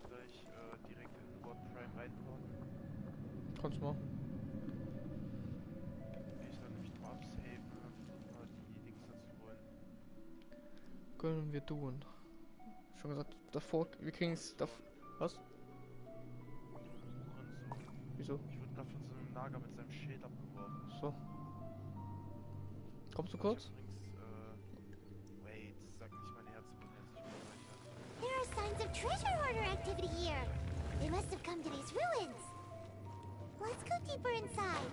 gleich direkt in Word Prime reinparken? Kannst mal. Will ich dann nämlich nochmal absaven, versuchen mal die Dings dazu holen. Können wir tun. Schon gesagt, davor, wir kriegen es. Was? Du Hurensohn. Wieso? Ich wurde gerade von so einem Nager mit seinem Schild abgeworfen. So. Kommst du Ich hab kurz? übrigens, wait, sag nicht mein Herz, ich bin jetzt nicht gespeichert. There are signs of treasure hoarder activity here. They must have come to these ruins. Let's go deeper inside.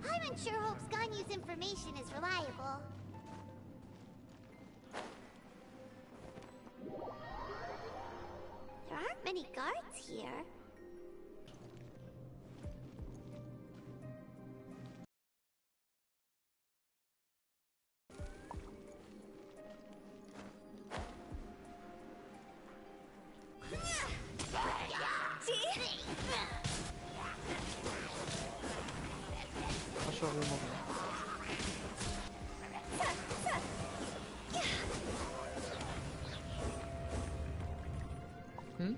Paimon sure hopes Ganyu's information is reliable. There aren't many guards here. Asharumaru. Hm?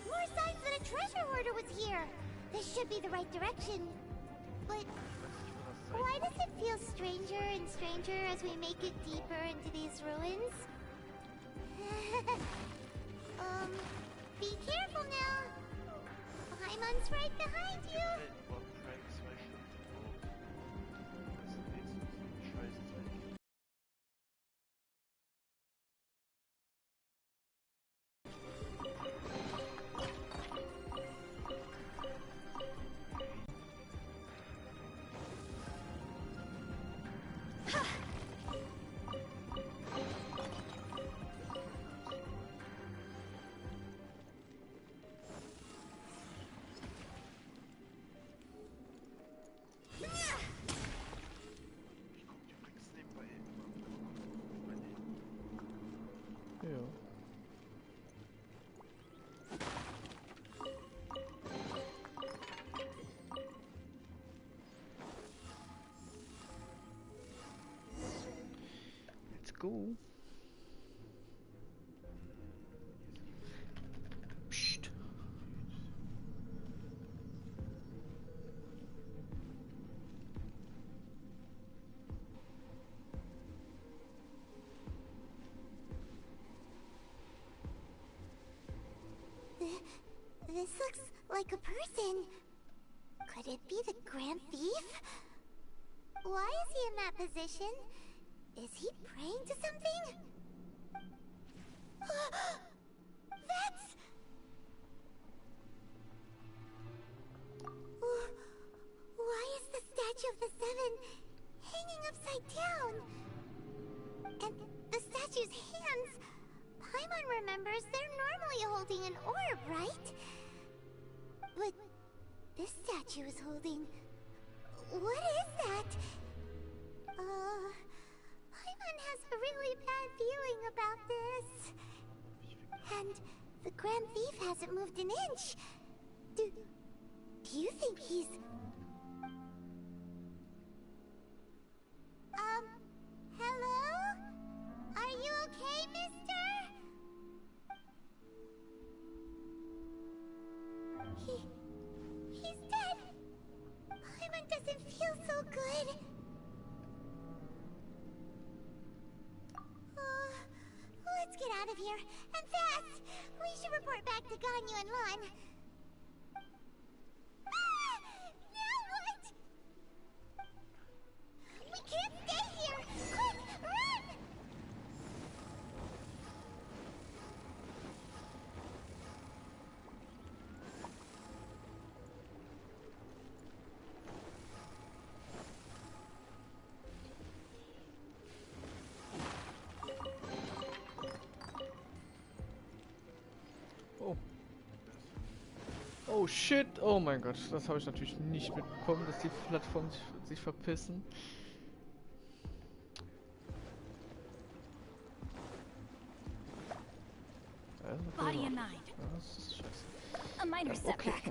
More signs that a treasure hoarder was here. This should be the right direction. But why does it feel stranger and stranger as we make it deeper into these ruins? Be careful now. Paimon's right behind you. Word Prime 2 Stunden gebraucht. Das ist jetzt so ein Scheißdreck. Ich guck dir übrigens nebenbei mein Handy. Ja. Let's go. Psst. This looks like a person. Could it be the Grand Thief? Why is he in that position? Is he praying to something? That's... Why is the statue of the Seven hanging upside down? And the statue's hands... Paimon remembers they're normally holding an orb, right? But this statue is holding... What is that? Paimon has a really bad feeling about this. And the Grand Thief hasn't moved an inch. Do you think he's... Hello? Are you okay, mister? He's dead. Paimon doesn't feel so good. Let's get out of here, and fast! We should report back to Ganyu and Lon. Ah! Now what? We can't stay here! Quick, run! Oh shit, oh mein Gott, das habe ich natürlich nicht mitbekommen, dass die Plattformen sich verpissen. Body and mind. Ja, das ist scheiße. A minor Okay. setback.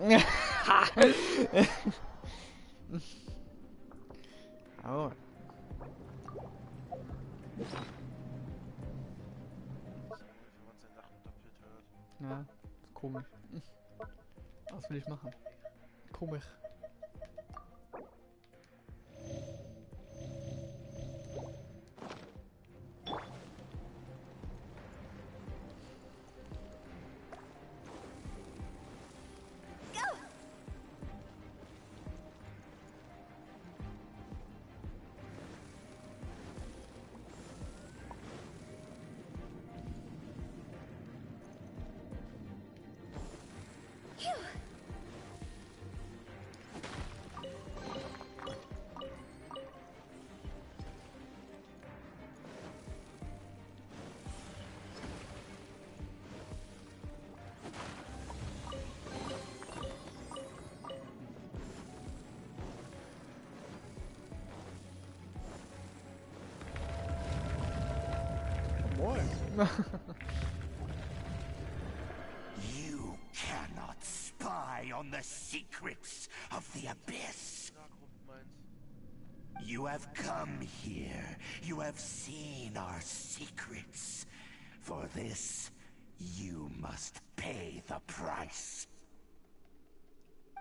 Oh. Wenn man sein Lachen doppelt hört. Ja, ist komisch. Was will ich machen? Komisch. Moin. You cannot spy on the secrets of the Abyss. Nachgrund meint. You have come here. You have seen our secrets. For this, you must pay the price.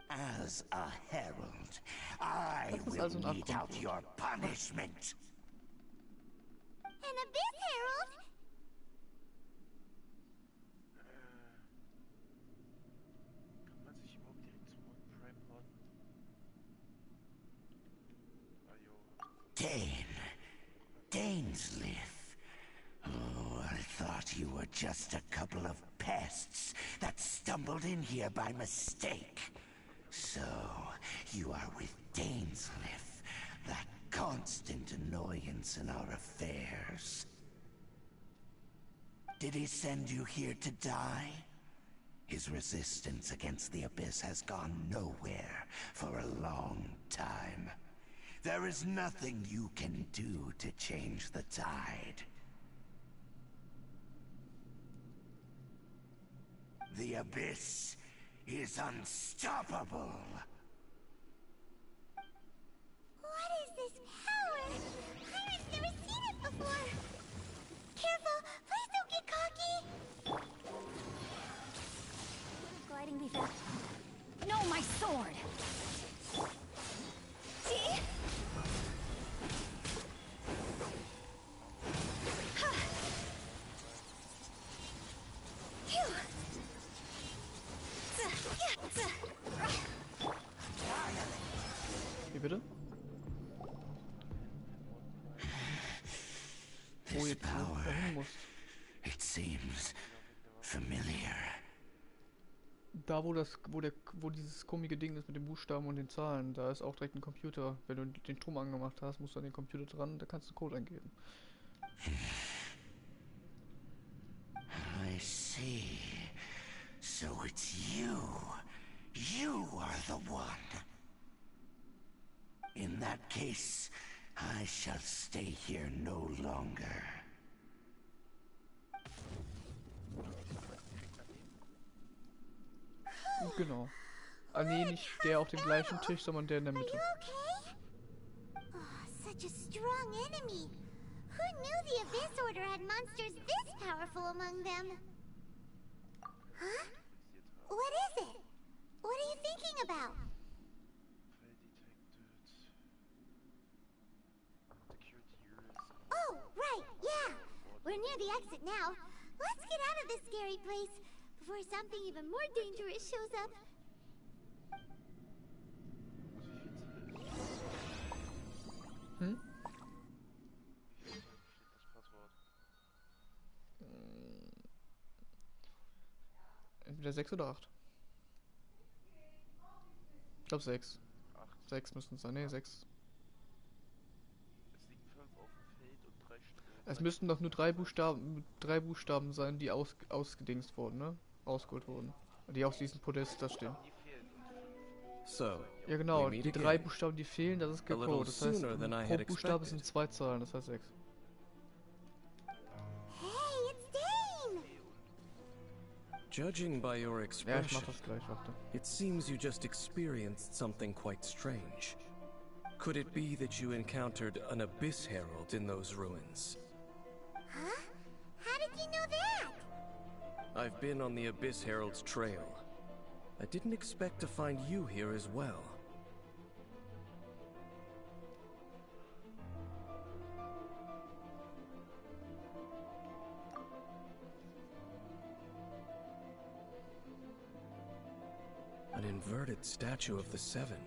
As a herald, I Das ist will also ein mete out Abgrund. your punishment. An Abyss Herald? Kann man sich überhaupt direkt zum Prime porten? Ah jo. Dainsliff. Oh, I thought you were just a couple of pests that stumbled in here by mistake. So, you are with Dainsliff, that constant annoyance in our affairs. Did he send you here to die? His resistance against the Abyss has gone nowhere for a long time. There is nothing you can do to change the tide. The Abyss is unstoppable. What is this power? I've never seen it before. Careful, please don't get cocky. Would gliding be fast? No, my sword! See? Phew. Wie bitte? Wo This jetzt power, dahin musst. it seems familiar. Da wo dieses komische Ding ist mit den Buchstaben und den Zahlen, da ist auch direkt ein Computer. Wenn du den Strom angemacht hast, musst du an den Computer dran, da kannst du Code eingeben. I see. So it's you. You are the one. In that case, I shall stay here no longer. Genau. Ah nee, nicht der auf dem gleichen Tisch, sondern der in der Are Mitte. you okay? Oh, such a strong enemy. Who knew the Abyss Order had monsters this powerful among them? Huh? What is it? What are you thinking about? Fail detected. Security rules. Oh, right, yeah. We're near the exit now. Let's get out of this scary place before something even more dangerous shows up. Hm? Wie steht das Passwort? Entweder 6 oder 8. Ich glaube 6. 8. 6 müssten es sein. Ne, 6. Es liegen 5 auf dem Feld und 3 Stück. Es müssten doch nur drei Buchstaben sein, die ausgedingst wurden, ne? Ausgeholt wurden. Die auf diesem Podest da stehen. Die fehlen So, Ja genau, we meet die 3 again. Buchstaben, die fehlen, das ist A little Gecko. Das heißt, sooner than I pro had Buchstabe expected. sind 2 Zahlen, das heißt 6. Hey, it's Dane! Judging by your Ja, ich expression, mach das gleich, warte. it seems you just experienced something quite strange. Could it be that you encountered an Abyss Herald in those ruins? Huh? How did you know that? I've been on the Abyss Herald's trail. I didn't expect to find you here as well. An inverted statue of the Seven,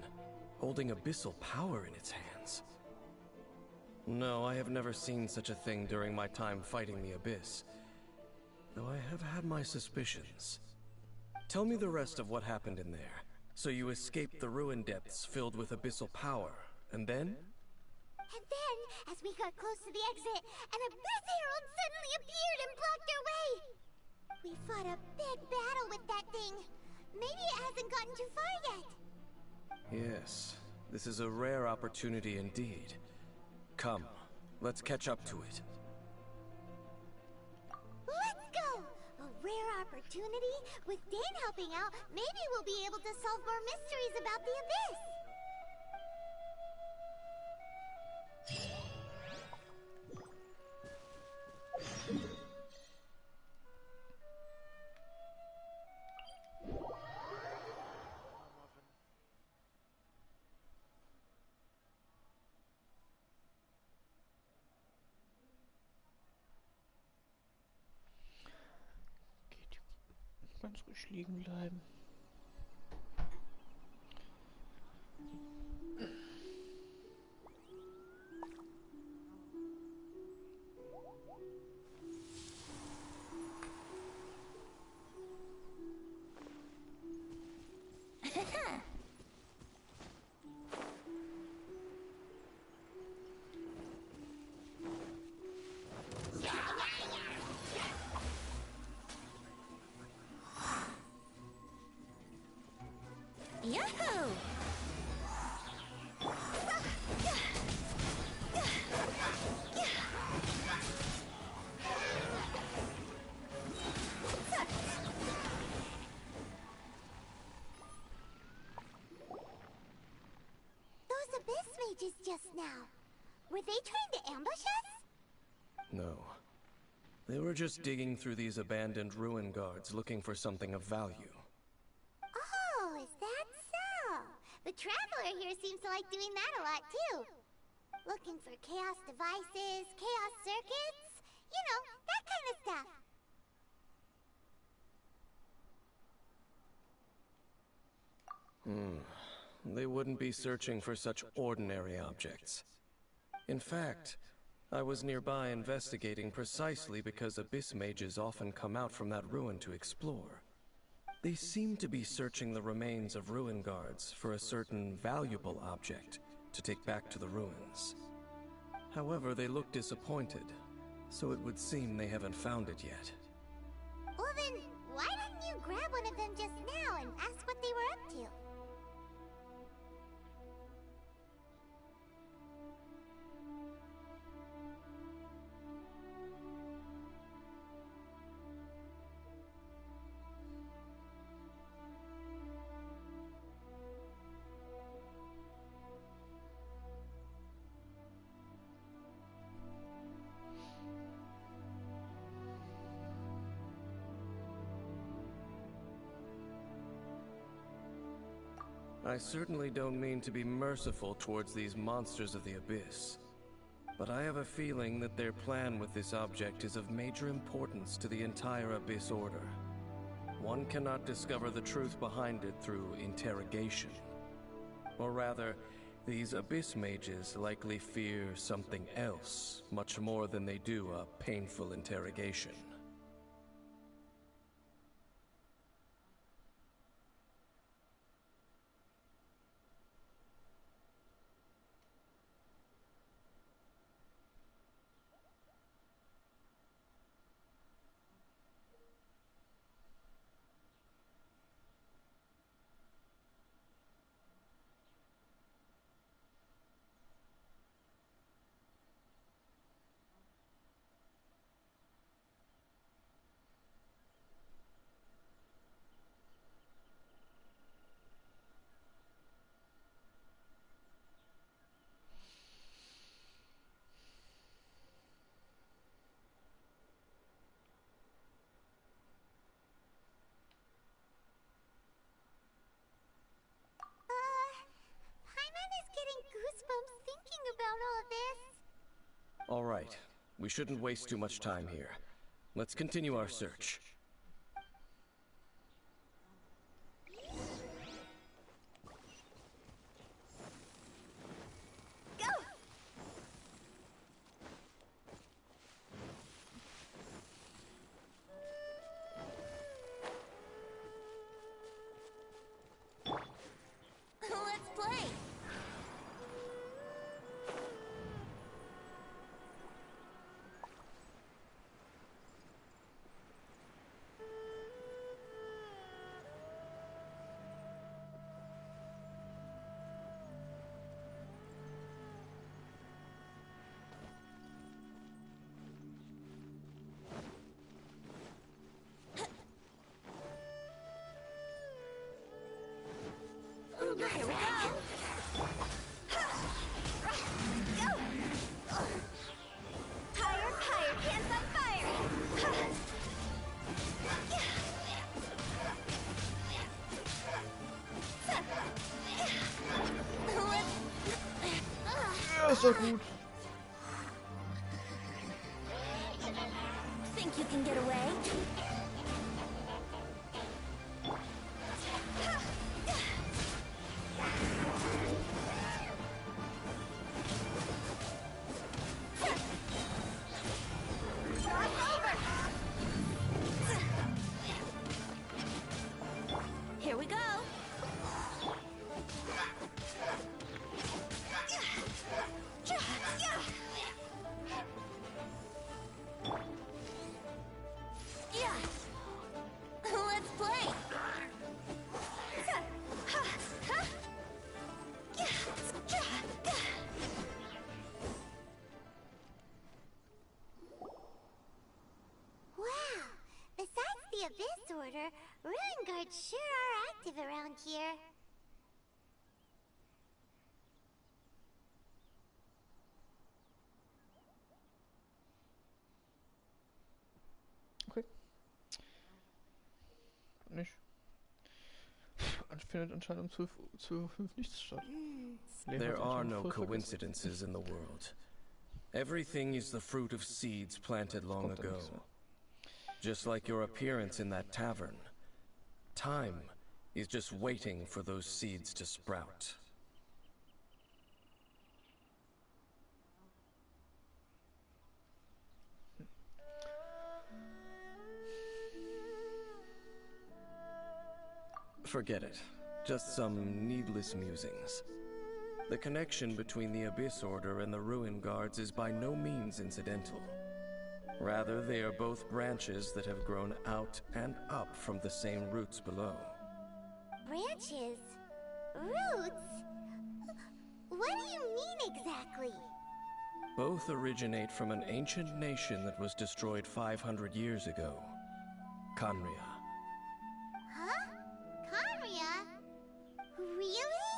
holding abyssal power in its hands. No, I have never seen such a thing during my time fighting the Abyss, though I have had my suspicions. Tell me the rest of what happened in there. So you escaped the ruin depths filled with abyssal power, and then? And then, as we got close to the exit, an Abyss Herald suddenly appeared and blocked our way! We fought a big battle with that thing. Maybe it hasn't gotten too far yet. Yes, this is a rare opportunity indeed. Come, let's catch up to it. Let's go! A rare opportunity? With Dane helping out, maybe we'll be able to solve more mysteries about the Abyss! Ganz ruhig liegen bleiben. Yahoo! Those Abyss mages just now. Were they trying to ambush us? No. They were just digging through these abandoned ruin guards looking for something of value. Oh, is that so? The Traveler here seems to like doing that a lot too. Looking for chaos devices, chaos circuits, you know, that kind of stuff. They wouldn't be searching for such ordinary objects. In fact, I was nearby investigating precisely because Abyss mages often come out from that ruin to explore. They seem to be searching the remains of ruin guards for a certain valuable object to take back to the ruins. However, they look disappointed, so it would seem they haven't found it yet. Well then, why didn't you grab one of them just now and ask what they were up to? I certainly don't mean to be merciful towards these monsters of the Abyss, but I have a feeling that their plan with this object is of major importance to the entire Abyss Order. One cannot discover the truth behind it through interrogation. Or rather, these Abyss mages likely fear something else much more than they do a painful interrogation. is getting goosebumps thinking about all this. All right. We shouldn't waste too much time here. Let's continue our search. Go! Let's play! Here we go! Go! Higher, higher, hands on fire! Ja, ist doch gut. Think you can get away? Here we go. Yeah. Let's play. Wow! Besides the Abyss Order, Ruin Guards sure are active around here. Okay. Nicht. Findet anscheinend um 12:05 nichts statt. There are no coincidences in the world. Everything is the fruit of seeds planted long ago. Just like your appearance in that tavern. Time is just waiting for those seeds to sprout. Forget it. Just some needless musings. The connection between the Abyss Order and the Ruin Guards is by no means incidental. Rather, they are both branches that have grown out and up from the same roots below. Branches? Roots? What do you mean exactly? Both originate from an ancient nation that was destroyed 500 years ago. Khaenri'ah. Huh? Khaenri'ah? Really?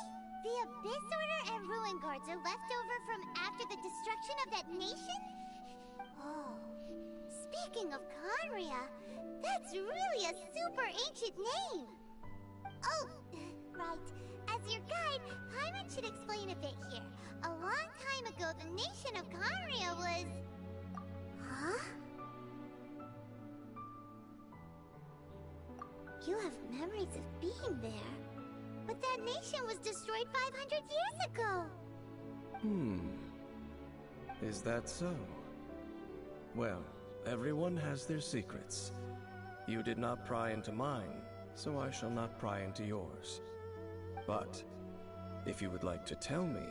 The Abyss Order and Ruin Guards are left over from after the destruction of that nation? Oh. Speaking of Khaenri'ah, that's really a super ancient name! Oh, right. As your guide, Paimon should explain a bit here. A long time ago, the nation of Khaenri'ah was... Huh? You have memories of being there. But that nation was destroyed 500 years ago! Is that so? Well, everyone has their secrets. You did not pry into mine, so I shall not pry into yours. But, if you would like to tell me,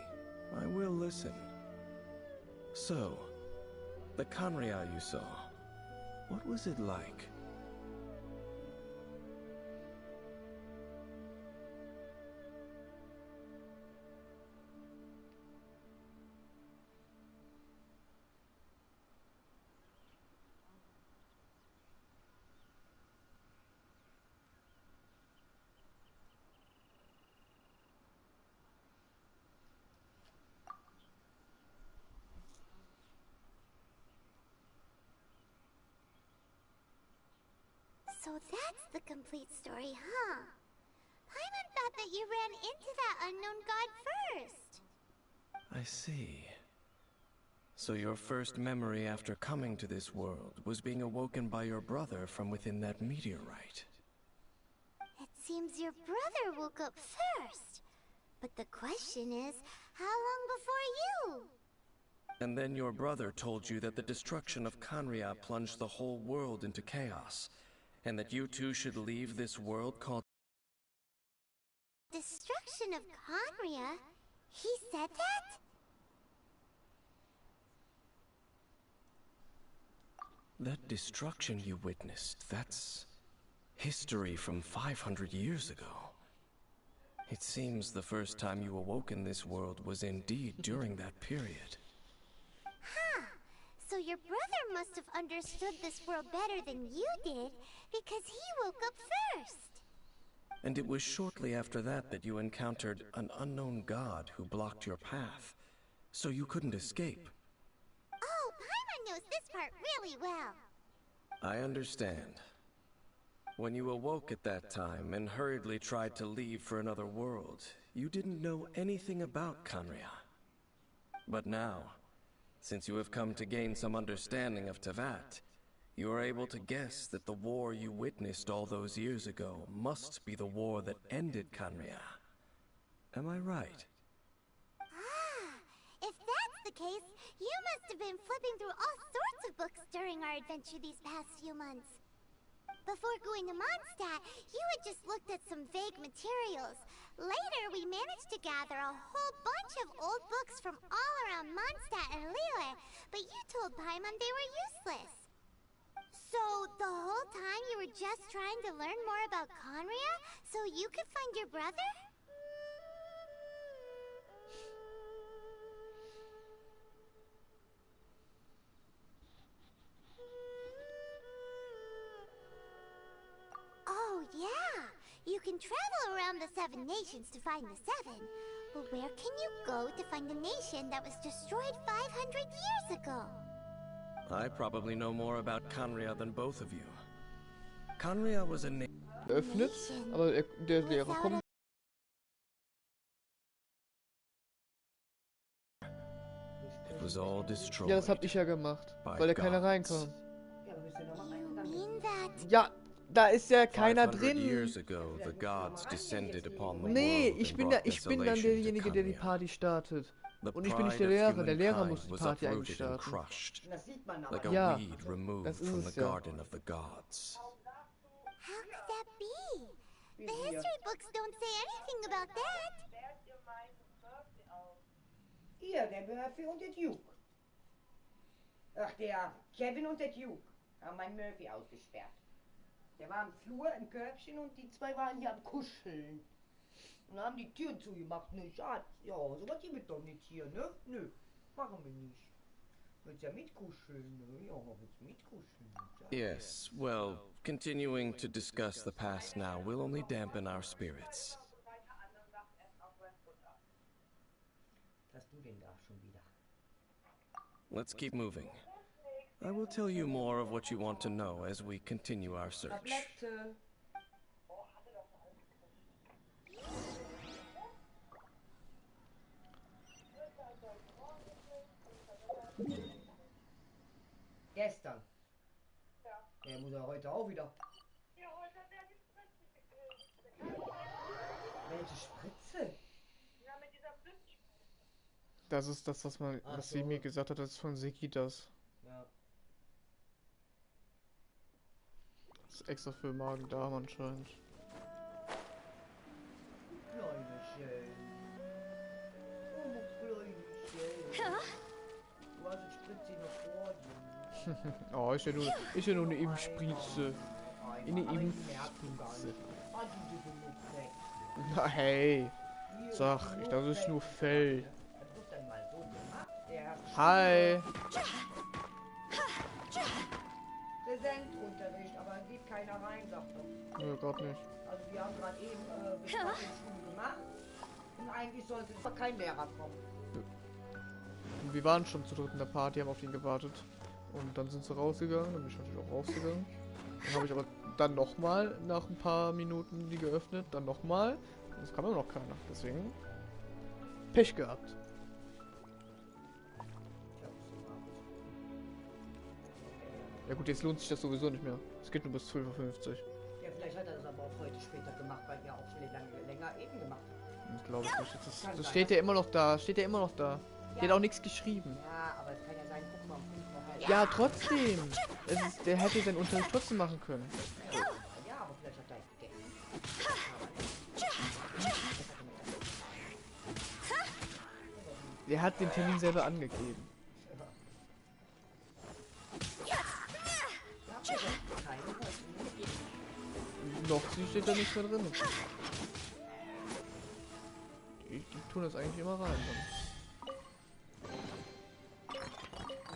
I will listen. So, the Khaenri'ah you saw, what was it like? So that's the complete story, huh? Paimon thought that you ran into that unknown god first. I see. So your first memory after coming to this world was being awoken by your brother from within that meteorite. It seems your brother woke up first. But the question is, how long before you? And then your brother told you that the destruction of Kanria plunged the whole world into chaos, and that you two should leave this world called... Destruction of Conria? He said that? That destruction you witnessed, that's history from 500 years ago. It seems the first time you awoke in this world was indeed during that period. Huh. So your brother must have understood this world better than you did, because he woke up first. And it was shortly after that that you encountered an unknown god who blocked your path, so you couldn't escape. Oh, Paimon knows this part really well. I understand. When you awoke at that time and hurriedly tried to leave for another world, you didn't know anything about Kanria. But now, since you have come to gain some understanding of Tevat, you are able to guess that the war you witnessed all those years ago must be the war that ended Kanria. Am I right? Ah, if that's the case, you must have been flipping through all sorts of books during our adventure these past few months. Before going to Mondstadt, you had just looked at some vague materials. Later, we managed to gather a whole bunch of old books from all around Mondstadt and Lille, but you told Paimon they were useless. So, the whole time you were just trying to learn more about Conria, so you could find your brother? Oh, yeah! You can travel around the 7 nations to find the 7. But where can you go to find a nation that was destroyed 500 years ago? I probably know more about Kanria than both of you. Kanria was a nation. Geöffnet, aber der Lehrer kommt. It was all destroyed. Ja, das hab ich ja gemacht, weil da keiner reinkam. You mean that? Ja, da ist ja keiner 500 drin. years ago, the gods descended upon the Nee, world ich and bin brought dann desolation derjenige, to der die Kanria. Party startet. The Und ich bin nicht pride der of Lehrer. Der Lehrer muss humankind die was Party eigentlich uprooted and starten. crushed, Das sieht man aber. like a Ja, weed removed das ist from the es ja. garden of the gods. How could that be? The history books don't say anything about that. Hier, der Murphy und der Duke. Ach, der Kevin und der Duke haben meinen Murphy ausgesperrt. Der war im Flur im Körbchen und die zwei waren hier am Kuscheln. Und haben die Tür zugemacht, ne Schatz? Ja, so was ihr mit doch nicht hier, ne? Nö, machen wir nicht. Willst ja mitkuscheln, ne? Ja, willst mitkuscheln, Schatz? Yes, well, continuing to discuss the past now will only dampen our spirits. Was hast du denn da schon wieder? Let's keep moving. I will tell you more of what you want to know as we continue our search. Tablette. Gestern. Der muss er heute auch wieder. Welche Spritze? Das ist das, was sie mir gesagt hat, das ist von Sekitas. Ja. Das ist extra für Magen-Darm anscheinend. Kleine Schellen. Oh, kleine Schellen. Du hast die Spritze noch vor dir. Oh, ist ja nur eine Impfspritze. Eine Impfspritze. Na hey. Sag, das ist nur Fell. Das wird dann mal so gemacht. Der hat Hi. Präsentunterricht, aber geht keiner rein, sagt er. Nö, grad nicht. Also wir haben gerade eben Besprechungsschule gemacht und eigentlich sollte kein Lehrer kommen. Und wir waren schon zu dritt in der Party, haben auf ihn gewartet. Und dann sind sie rausgegangen, dann bin ich natürlich auch rausgegangen. Dann habe ich aber dann nochmal nach ein paar Minuten die geöffnet, dann nochmal. Und es kam immer noch keiner. Deswegen Pech gehabt. Ja gut, jetzt lohnt sich das sowieso nicht mehr. Es geht nur bis 12:50 Uhr. Ja, vielleicht hat er das aber auch heute später gemacht, weil er auch länger eben gemacht hat. Ich glaube es nicht. Das steht ja immer noch da. Steht ja immer noch da. Die hat auch nichts geschrieben. Ja, aber es kann ja sein, guck mal, um 5 Uhr halt. Ja, trotzdem. Der hätte seinen Unterricht trotzdem machen können. Ja, aber vielleicht hat er es vergessen. Der hat den Termin selber angegeben. Noch steht da nichts mehr drin. Die tun das eigentlich immer rein.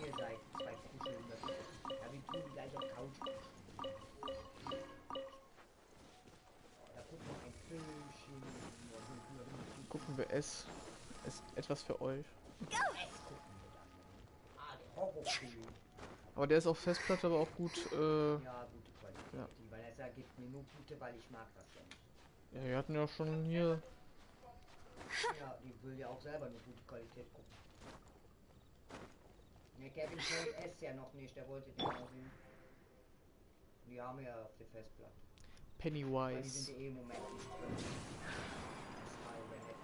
Ihr seid zwei Kuscheln. Ja, wir tun die gleich auf Couch. Da gucken wir ein Filmchen. Gucken wir es. Ist etwas für euch. Es gucken wir dann. Ah, der Horrorfilm. Aber der ist auf Festplatte aber auch gut. Ja, gute Qualität. Ja. Weil er sagt, gibt mir nur gute, weil ich mag das ja nicht. Ja, wir hatten ja schon hier. Ja, die will ja auch selber eine gute Qualität gucken. Ne, Kevin kennt es ja noch nicht, der wollte den auch sehen. Die haben wir ja auf der Festplatte. Weil die Pennywise. sind ja eh im Moment nicht drin. Das Teil der Net.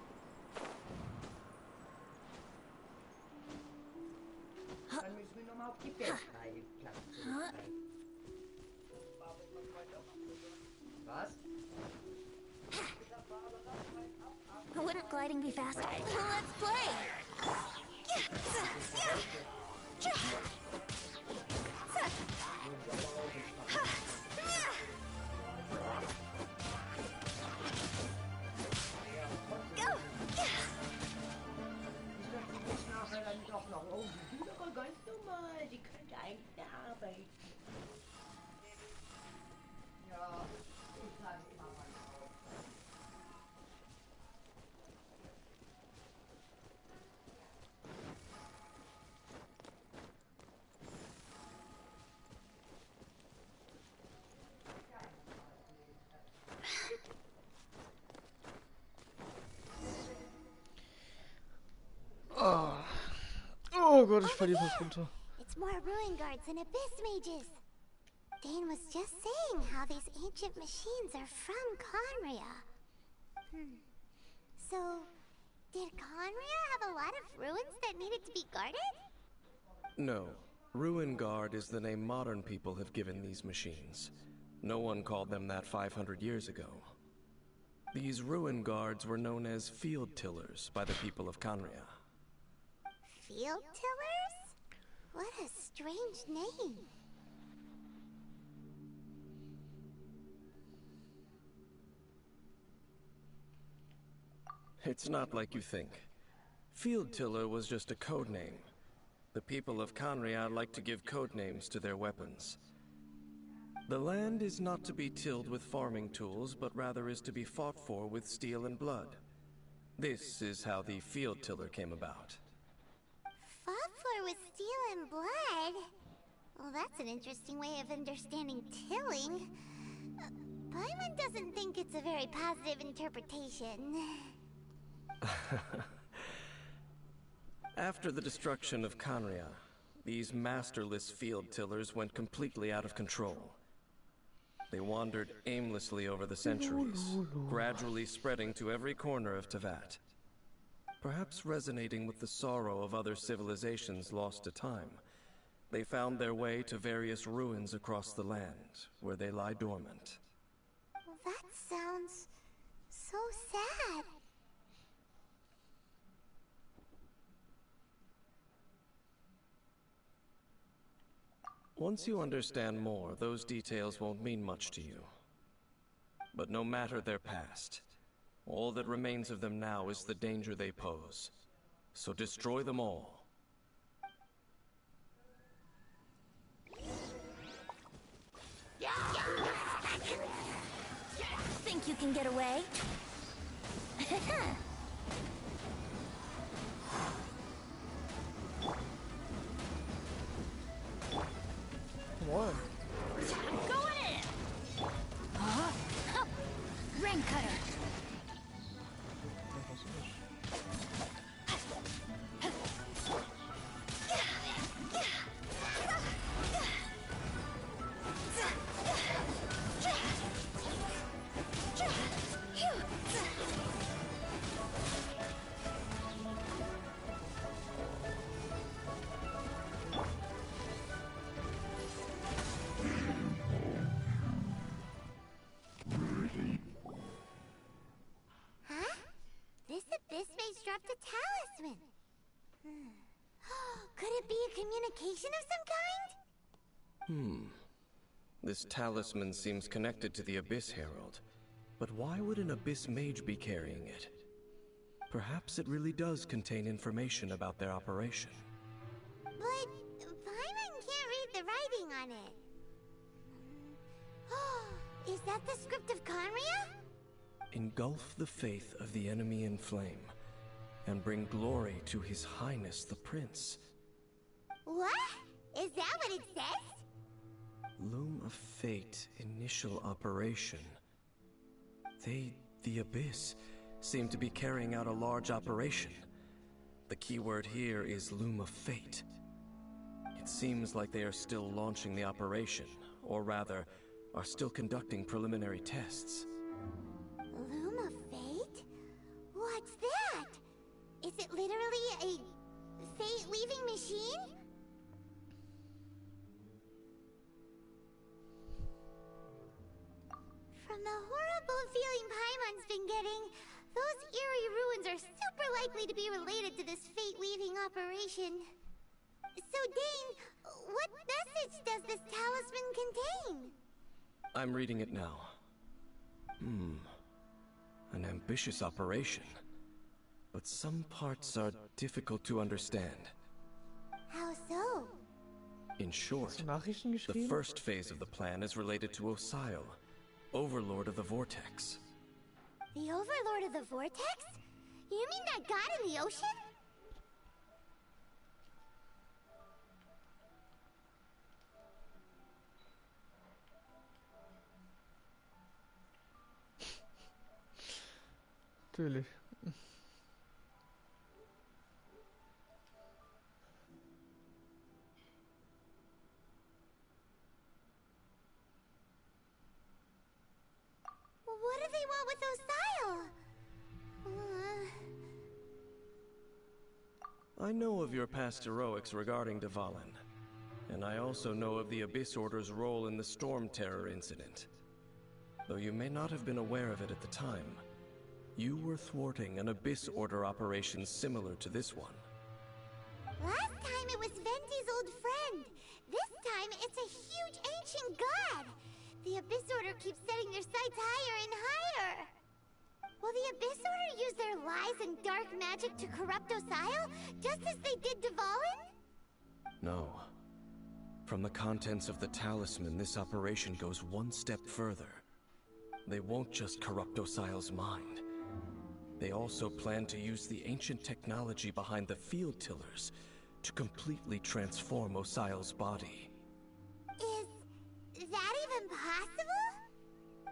Dann müssen wir nochmal auf die Festplatte zurückgreifen. Was? Wouldn't gliding be faster? Let's play! Oh, die tut aber ganz normal. Die könnte eigentlich arbeiten. Ja, ich kann immer mal drauf. Oh Gott, ich verliere was runter. It's more ruin guards and abyss mages. Dane was just saying how these ancient machines are from Conria. So, did Conria have a lot of ruins that needed to be guarded? No. Ruin Guard is the name modern people have given these machines. No one called them that 500 years ago. These Ruin Guards were known as Field Tillers by the people of Conria. Field tillers? What a strange name. It's not like you think. Field Tiller was just a code name. The people of Conria like to give code names to their weapons. The land is not to be tilled with farming tools, but rather is to be fought for with steel and blood. This is how the Field Tiller came about. Fought for with steel and blood? Well, that's an interesting way of understanding tilling. Paimon doesn't think it's a very positive interpretation. After the destruction of Conria, these masterless field tillers went completely out of control. They wandered aimlessly over the centuries, gradually spreading to every corner of Tevat. Perhaps resonating with the sorrow of other civilizations lost to time, they found their way to various ruins across the land, where they lie dormant. Well, that sounds so sad. Once you understand more, those details won't mean much to you. But no matter their past, all that remains of them now is the danger they pose. So destroy them all. Think you can get away? Come on. Going in! Rain cutter! application of some kind? This talisman seems connected to the Abyss Herald. But why would an Abyss Mage be carrying it? Perhaps it really does contain information about their operation. But Paimon can't read the writing on it. Is that the script of Conria? Engulf the faith of the enemy in flame, and bring glory to His Highness the Prince. What? Is that what it says? Loom of Fate, initial operation. They, the Abyss, seem to be carrying out a large operation. The keyword here is Loom of Fate. It seems like they are still launching the operation, or rather, are still conducting preliminary tests. Loom of Fate? What's that? Is it literally a fate-weaving machine? From the horrible feeling Paimon's been getting, those eerie ruins are super likely to be related to this fate-weaving operation. So, Dane, what message does this talisman contain? I'm reading it now. An ambitious operation. But some parts are difficult to understand. How so? In short, Nachrichten the geschrieben? first phase of the plan is related to Osile, Overlord of the Vortex. The Overlord of the Vortex? You mean that god in the ocean? Natürlich. What do they want with Osile? I know of your past heroics regarding Dvalin, and I also know of the Abyss Order's role in the Storm Terror incident. Though you may not have been aware of it at the time, you were thwarting an Abyss Order operation similar to this one. Last time it was Venti's old friend. This time it's a huge ancient god. The Abyss Order keeps setting their sights higher and higher. Will the Abyss Order use their lies and dark magic to corrupt Osile, just as they did Dvalin? No. From the contents of the talisman, this operation goes one step further. They won't just corrupt Osile's mind. They also plan to use the ancient technology behind the field tillers to completely transform Osile's body. Is that even possible?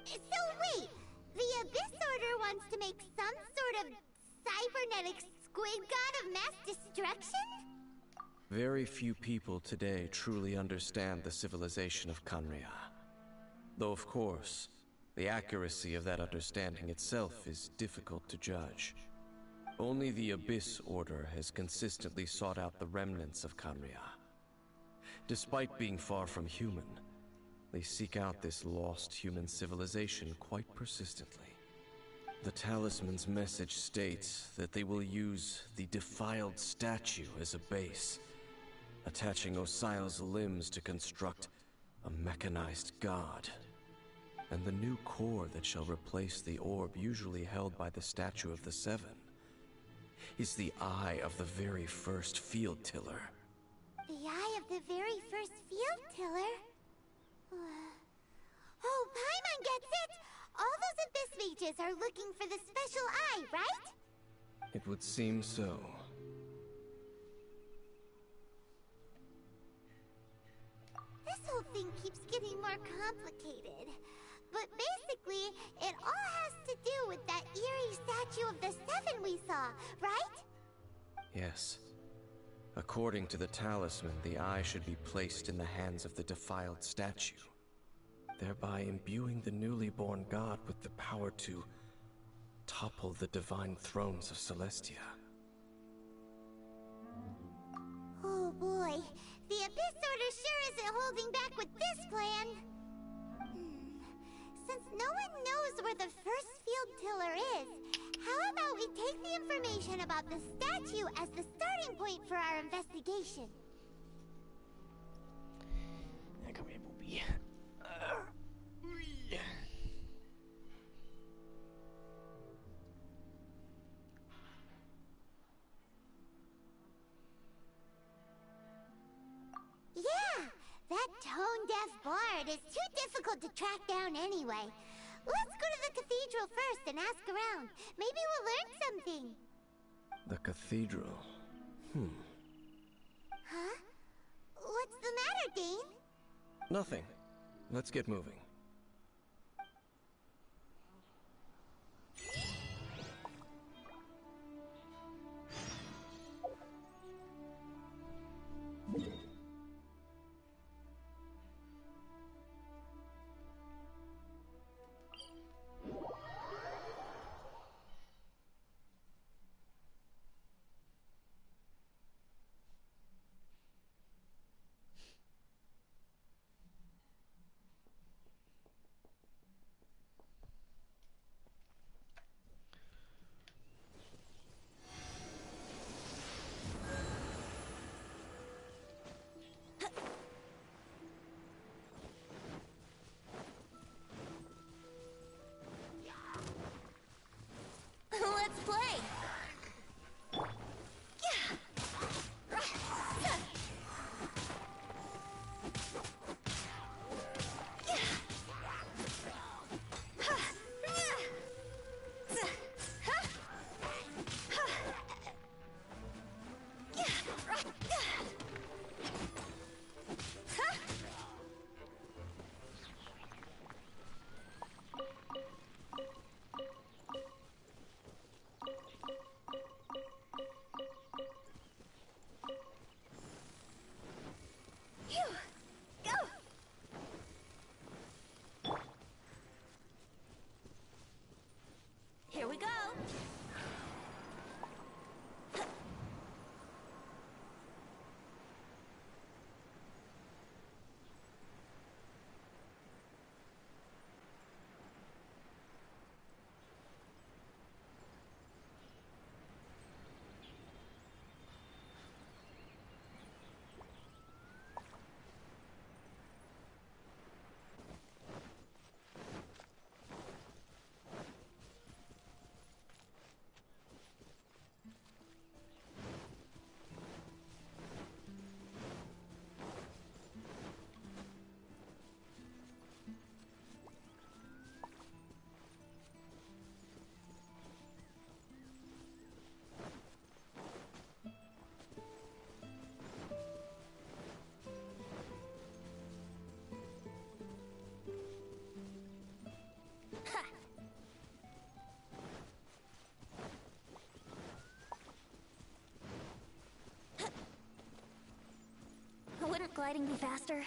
So wait, the Abyss Order wants to make some sort of cybernetic squid god of mass destruction? Very few people today truly understand the civilization of Conria. Though of course, the accuracy of that understanding itself is difficult to judge. Only the Abyss Order has consistently sought out the remnants of Conria. Despite being far from human, they seek out this lost human civilization quite persistently. The talisman's message states that they will use the defiled statue as a base, attaching Osile's limbs to construct a mechanized god. And the new core that shall replace the orb usually held by the Statue of the Seven is the eye of the very first field tiller. The eye of the very first field tiller? Oh, Paimon gets it! All those Abyss mages are looking for the special eye, right? It would seem so. This whole thing keeps getting more complicated. But basically, it all has to do with that eerie statue of the Seven we saw, right? Yes. According to the talisman, the eye should be placed in the hands of the defiled statue, thereby imbuing the newly born god with the power to topple the divine thrones of Celestia. Oh boy, the Abyss Order sure isn't holding back with this plan. Since no one knows where the first field tiller is, how about we take the information about the statue as the starting point for our investigation? pirate is too difficult to track down anyway. Let's go to the cathedral first and ask around. Maybe we'll learn something. The cathedral. Huh? What's the matter, Dane? Nothing. Let's get moving. Let's play. Here we go. Wouldn't gliding be faster?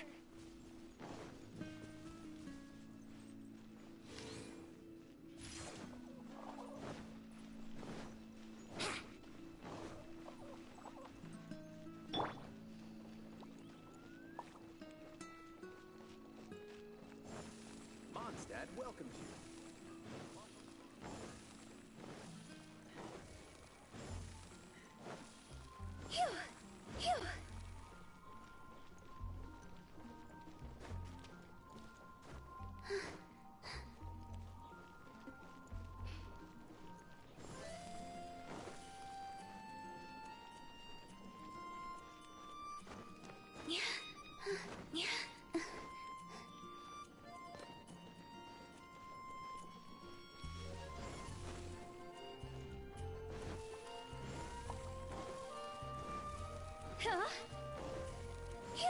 Mondstadt welcomes you. Phew! Phew! Huh? Phew!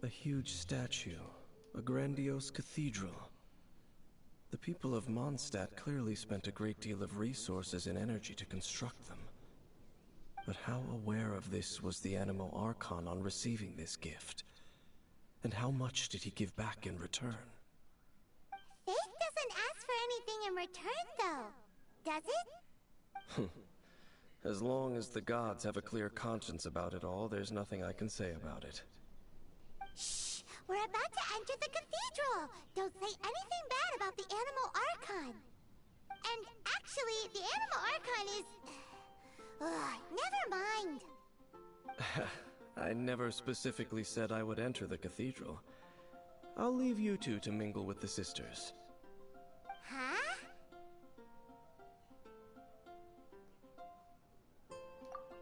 A huge statue, a grandiose cathedral. The people of Mondstadt clearly spent a great deal of resources and energy to construct them. But how aware of this was the Animo Archon on receiving this gift? And how much did he give back in return? Faith doesn't ask for anything in return, though. Does it? As long as the gods have a clear conscience about it all, there's nothing I can say about it. Shh! We're about to enter the cathedral! Don't say anything bad about the Animo Archon! And actually, the Animo Archon is... Ugh, never mind! I never specifically said I would enter the cathedral. I'll leave you two to mingle with the sisters. Huh?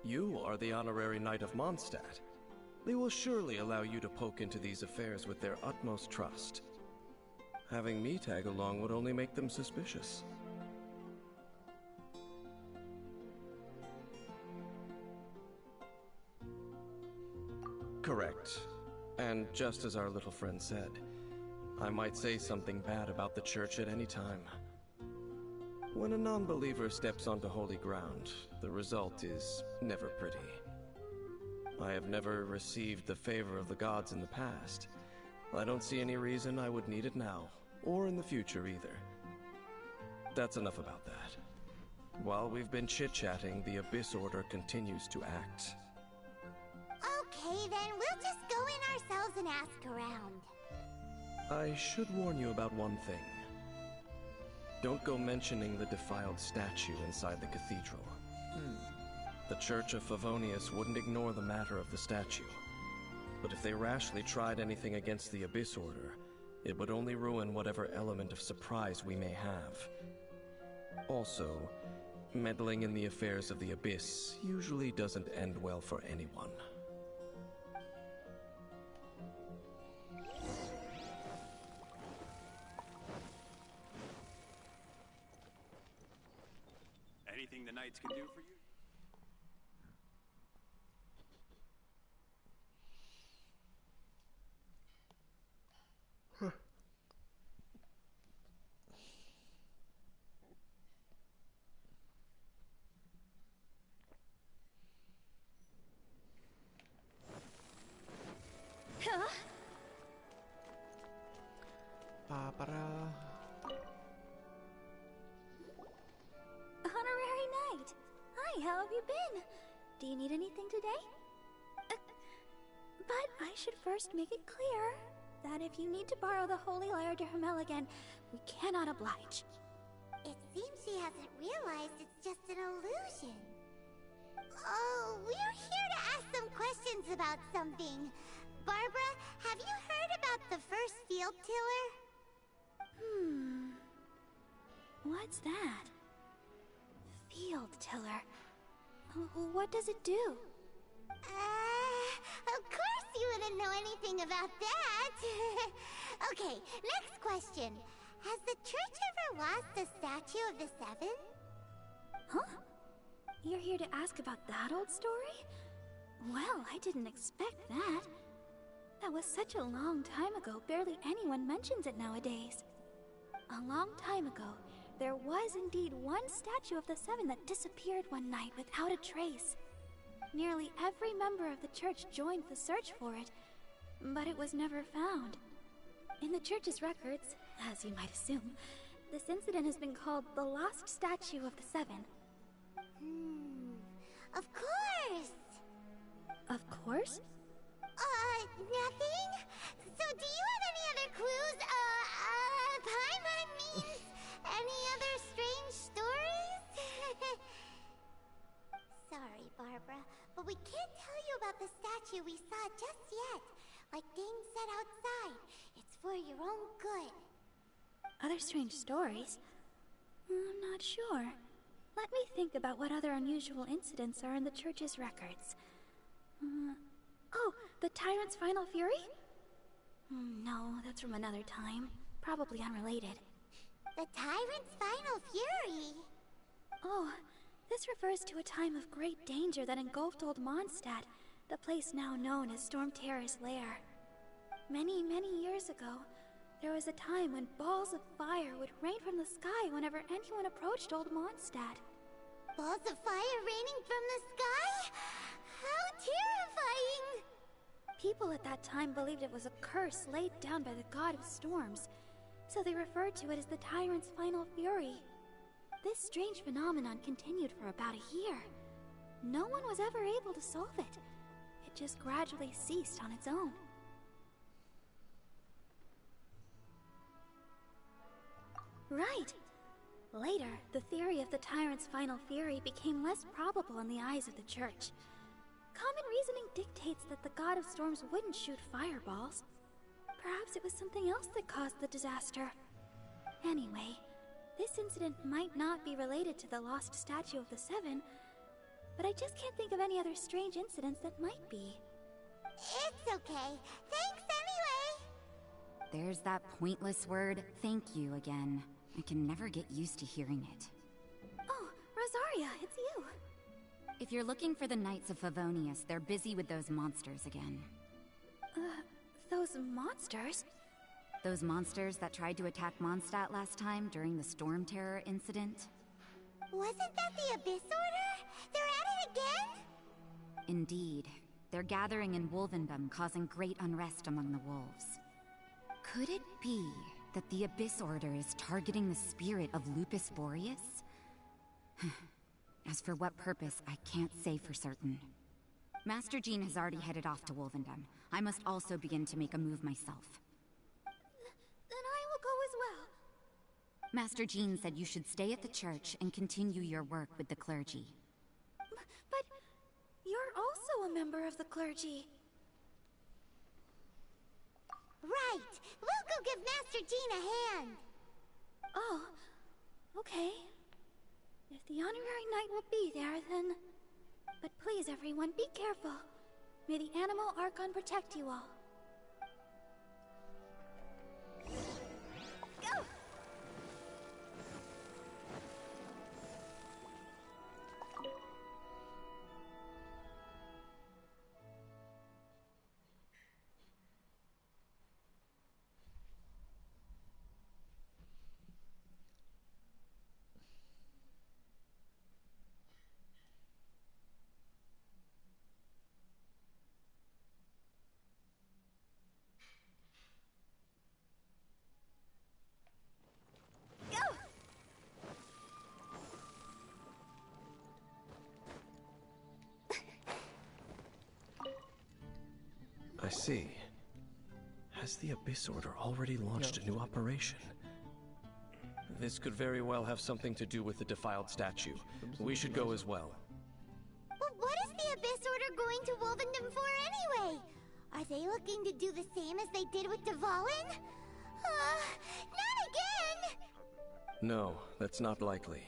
You are the honorary Knight of Mondstadt. They will surely allow you to poke into these affairs with their utmost trust. Having me tag along would only make them suspicious. Correct. And just as our little friend said, I might say something bad about the church at any time. When a non-believer steps onto holy ground, the result is never pretty. I have never received the favor of the gods in the past. I don't see any reason I would need it now, or in the future either. That's enough about that. While we've been chit-chatting, the Abyss Order continues to act. Okay, then we'll just go in ourselves and ask around. I should warn you about one thing. Don't go mentioning the defiled statue inside the cathedral. The Church of Favonius wouldn't ignore the matter of the statue. But if they rashly tried anything against the Abyss Order, it would only ruin whatever element of surprise we may have. Also, meddling in the affairs of the Abyss usually doesn't end well for anyone. Anything the Knights can do for you? Huh? Ba-ba-da. Honorary Knight. Hi, how have you been? Do you need anything today? But I should first make it clear that if you need to borrow the Holy Lyre to Hermel again, we cannot oblige. It seems she hasn't realized it's just an illusion. Oh, we're here to ask some questions about something. Barbara, have you heard about the first field tiller? What's that? Field tiller. What does it do? Of course you wouldn't know anything about that. Okay, next question. Has the church ever lost a statue of the Seven? Huh? You're here to ask about that old story? Well, I didn't expect that. That was such a long time ago, barely anyone mentions it nowadays. A long time ago, there was indeed one statue of the Seven that disappeared one night without a trace. Nearly every member of the church joined the search for it, but it was never found. In the church's records, as you might assume, this incident has been called the Lost Statue of the Seven. Of course! Of course? Nothing? So do you have any other clues? Paimon means any other strange stories? Sorry, Barbara, but we can't tell you about the statue we saw just yet. Like Dane said outside, it's for your own good. Other strange stories? I'm not sure. Let me think about what other unusual incidents are in the church's records. Oh, the Tyrant's Final Fury? No, that's from another time. Probably unrelated. The Tyrant's Final Fury? Oh, this refers to a time of great danger that engulfed Old Mondstadt, the place now known as Storm Terror's lair. Many, many years ago, there was a time when balls of fire would rain from the sky whenever anyone approached Old Mondstadt. Balls of fire raining from the sky? How terrifying! People at that time believed it was a curse laid down by the god of storms, so they referred to it as the Tyrant's Final Fury. This strange phenomenon continued for about a year. No one was ever able to solve it. It just gradually ceased on its own. Right. Later, the theory of the Tyrant's Final Fury became less probable in the eyes of the church. Common reasoning dictates that the god of storms wouldn't shoot fireballs. Perhaps it was something else that caused the disaster. Anyway, this incident might not be related to the lost statue of the Seven, but I just can't think of any other strange incidents that might be. It's okay. Thanks anyway. There's that pointless word, thank you, again. I can never get used to hearing it. Oh, Rosaria, it's you. If you're looking for the Knights of Favonius, they're busy with those monsters again. Those monsters? Those monsters that tried to attack Mondstadt last time during the Storm Terror incident? Wasn't that the Abyss Order? They're at it again? Indeed. They're gathering in Wolvendom, causing great unrest among the wolves. Could it be that the Abyss Order is targeting the spirit of Lupus Boreas? As for what purpose, I can't say for certain. Master Jean has already headed off to Wolvendom. I must also begin to make a move myself. Then I will go as well. Master Jean said you should stay at the church and continue your work with the clergy. But you're also a member of the clergy. Right. We'll go give Master Jean a hand. Oh, okay. If the honorary knight will be there, then... But please, everyone, be careful. May the Animal Archon protect you all. Go! I see. Has the Abyss Order already launched a new operation? This could very well have something to do with the defiled statue. We should go as well. But what is the Abyss Order going to Wolvendom for anyway? Are they looking to do the same as they did with Dvalin? Not again! No, that's not likely.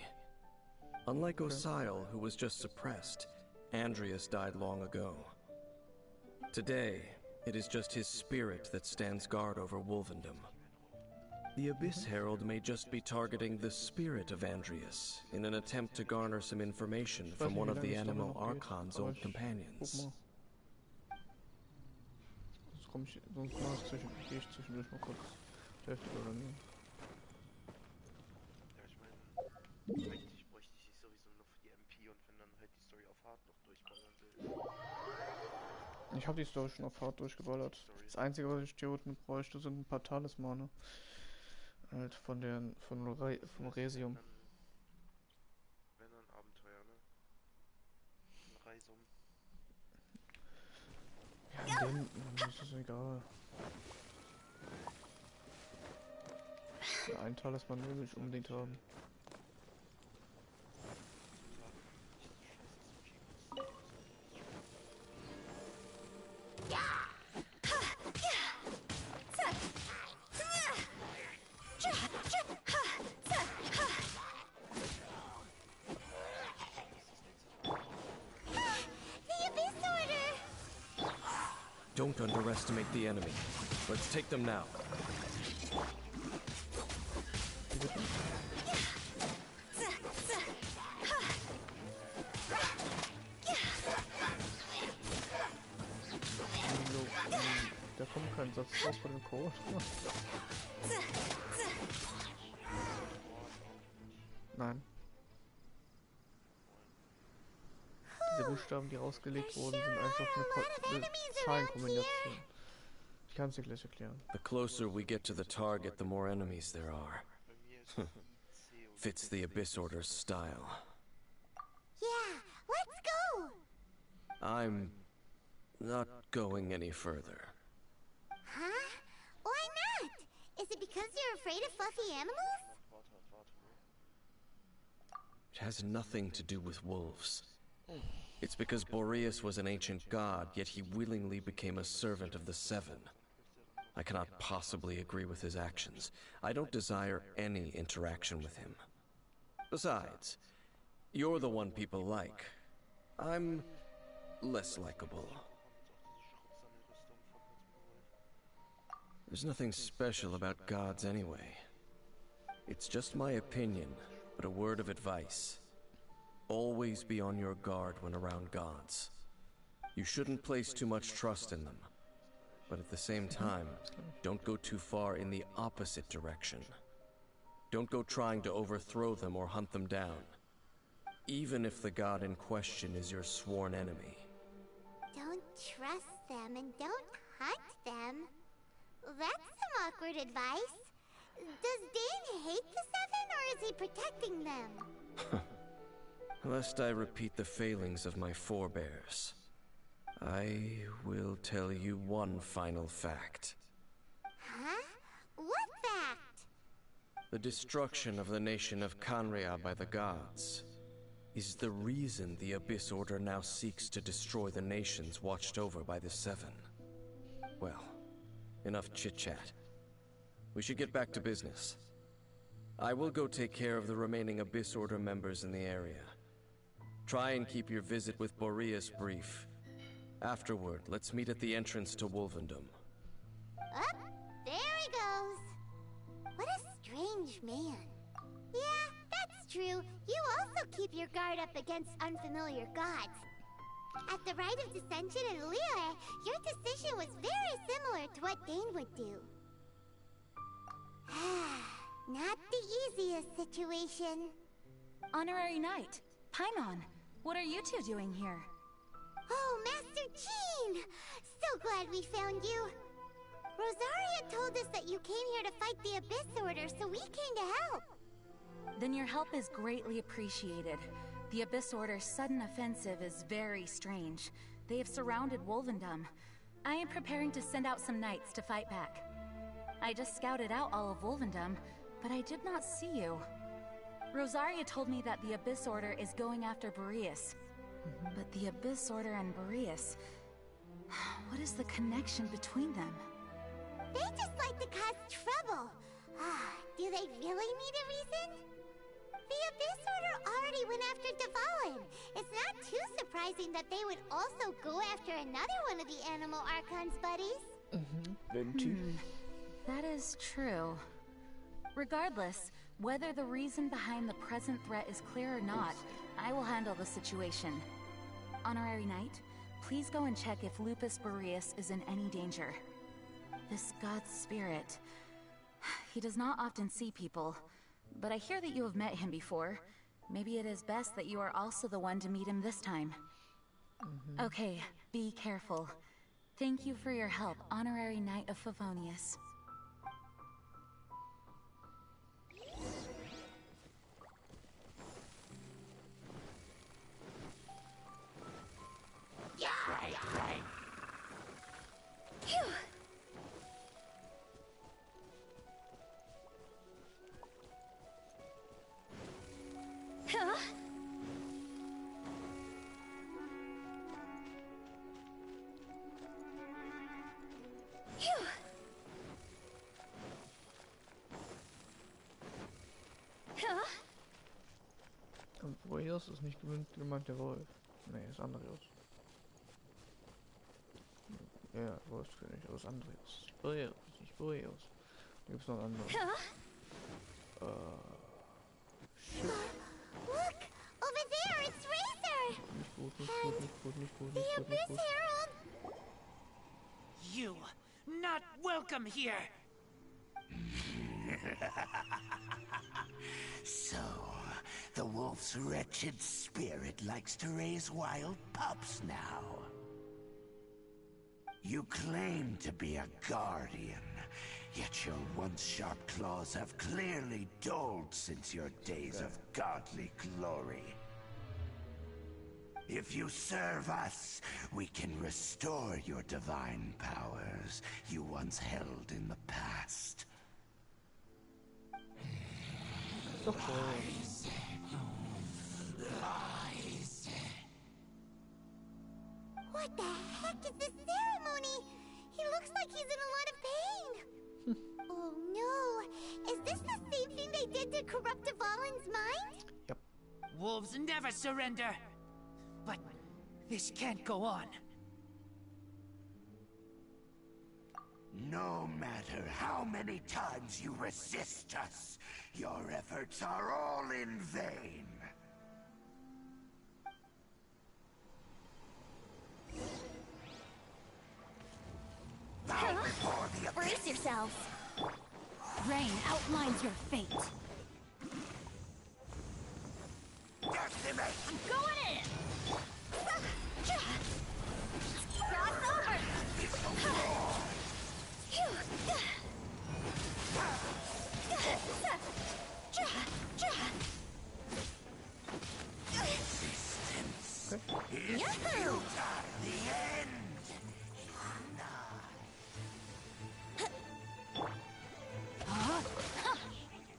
Unlike Osial, who was just suppressed, Andreas died long ago. Today, it is just his spirit that stands guard over Wolvendom. The Abyss Herald may just be targeting the spirit of Andreas in an attempt to garner some information from one of the Animal Archon's old companions. Sonst gehe ich zwischendurch mal kurz die Hälfte oder nie. Ja, ich meine, eigentlich bräuchte ich sie sowieso nur für die MP und wenn dann halt die Story auf Hard noch durchballern will. Ich habe die Story schon auf Hard durchgeballert. Das Einzige, was ich hier unten bräuchte, sind ein paar Talismane. Halt von vom Resium. Wenn dann Abenteuer, ne? Ein Reisum. Ja, denen ist es egal. Ein Talisman will ich unbedingt haben. Don't underestimate the enemy. Let's take them now. Da kommt kein Satz raus von dem Code. Nein. Diese Buchstaben, die rausgelegt wurden, sind einfach eine Zahlenkombination. Ich kann es dir gleich erklären. The closer we get to the target, the more enemies there are. Fits the Abyss Order's style. Yeah, let's go! I'm not going any further. Huh? Why not? Is it because you're afraid of fluffy animals? It has nothing to do with wolves. It's because Boreas was an ancient god, yet he willingly became a servant of the Seven. I cannot possibly agree with his actions. I don't desire any interaction with him. Besides, you're the one people like. I'm less likable. There's nothing special about gods anyway. It's just my opinion, but a word of advice. Always be on your guard when around gods. You shouldn't place too much trust in them. But at the same time, don't go too far in the opposite direction. Don't go trying to overthrow them or hunt them down. Even if the god in question is your sworn enemy. Don't trust them and don't hunt them. That's some awkward advice. Does Dane hate the Seven, or is he protecting them? Lest I repeat the failings of my forebears, I will tell you one final fact. Huh? What fact? The destruction of the nation of Canria by the gods is the reason the Abyss Order now seeks to destroy the nations watched over by the Seven. Well, enough chit-chat. We should get back to business. I will go take care of the remaining Abyss Order members in the area. Try and keep your visit with Boreas brief. Afterward, let's meet at the entrance to Wolvendom. Up, there he goes. What a strange man. Yeah, that's true. You also keep your guard up against unfamiliar gods. At the Rite of Dissension in Liyue, your decision was very similar to what Dane would do. Not the easiest situation. Honorary Knight, Paimon, what are you two doing here? Oh, Master Jean! So glad we found you. Rosaria told us that you came here to fight the Abyss Order, so we came to help. Then your help is greatly appreciated. The Abyss Order's sudden offensive is very strange. They have surrounded Wolvendom. I am preparing to send out some knights to fight back. I just scouted out all of Wolvendom, but I did not see you. Rosaria told me that the Abyss Order is going after Boreas. But the Abyss Order and Boreas... What is the connection between them? They just like to cause trouble. Do they really need a reason? The Abyss Order already went after Dvalin. It's not too surprising that they would also go after another one of the Animal Archon's buddies. Venti. That is true. Regardless, whether the reason behind the present threat is clear or not, I will handle the situation. Honorary Knight, please go and check if Lupus Boreas is in any danger. This god's spirit... He does not often see people, but I hear that you have met him before. Maybe it is best that you are also the one to meet him this time. Okay, be careful. Thank you for your help, Honorary Knight of Favonius. Right. Phew! Huh? Phew! Huh? Und Boreas ist nicht gemeint der Wolf. Nee, ist Andreas. Ja, Wolfskönig, aber ist Andreas. Boreas, nicht Boreas. Da gibt's noch einen anderen. Shit. Look! Over there, it's Razor! Nicht gut, nicht gut, nicht gut, nicht gut, The nicht gut, nicht Abyss gut. Herald! You, not welcome here! So, the wolf's wretched spirit likes to raise wild pups now. You claim to be a guardian, yet your once sharp claws have clearly dulled since your days of godly glory. If you serve us, we can restore your divine powers you once held in the past. Doch, is this ceremony? He looks like he's in a lot of pain. Oh no. Is this the same thing they did to corrupt Dvalin's mind? Yep. Wolves never surrender. But this can't go on. No matter how many times you resist us, your efforts are all in vain. Bow before the abyss. Brace yourselves. Rain outlines your fate. Decimate! I'm going in! Cross over! Resistance is Yahoo! futile. The end is nigh.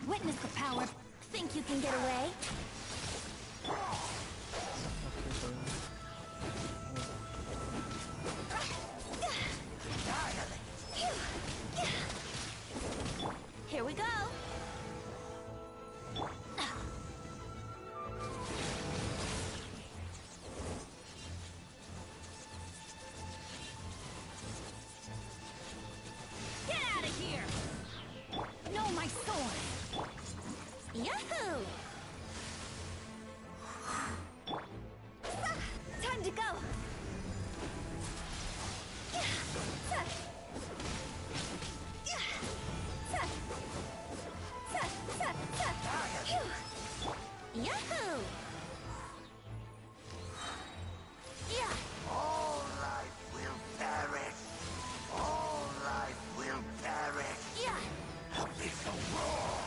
Witness the power. Think you can get away? Here we go. Get out of here! No, my sword! Yahoo! Time to go! Yahoo! Yeah! All life will perish. All life will perish. Yeah! Abyssal roar.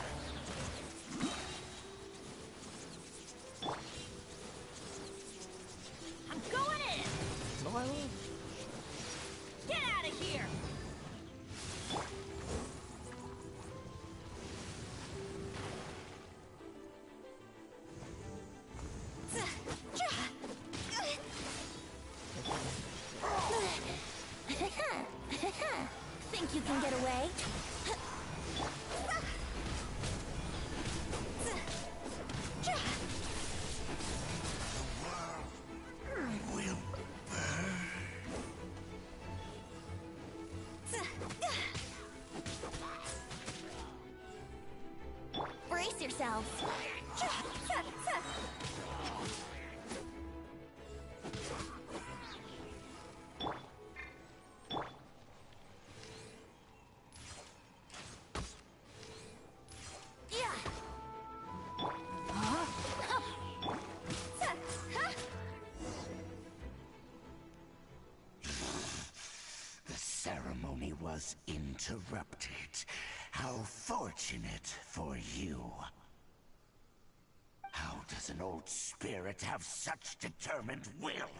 I'm going in! Noch einmal? Get out of here! Think you can get away? Will burn. Brace yourselves. The ceremony was interrupted. How fortunate for you. How does an old spirit have such determined will?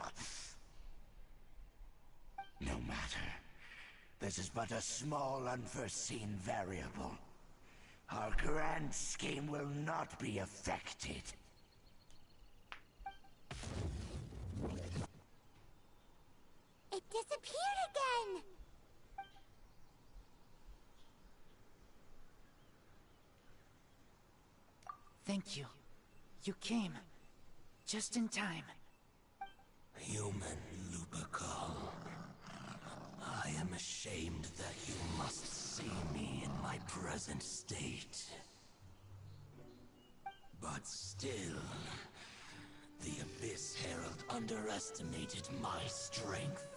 No matter. This is but a small unforeseen variable. Our grand scheme will not be affected. It disappeared again! Thank you. You came. Just in time. Human Lupercal. I am ashamed that you must see me in my present state. But still, the Abyss Herald underestimated my strength.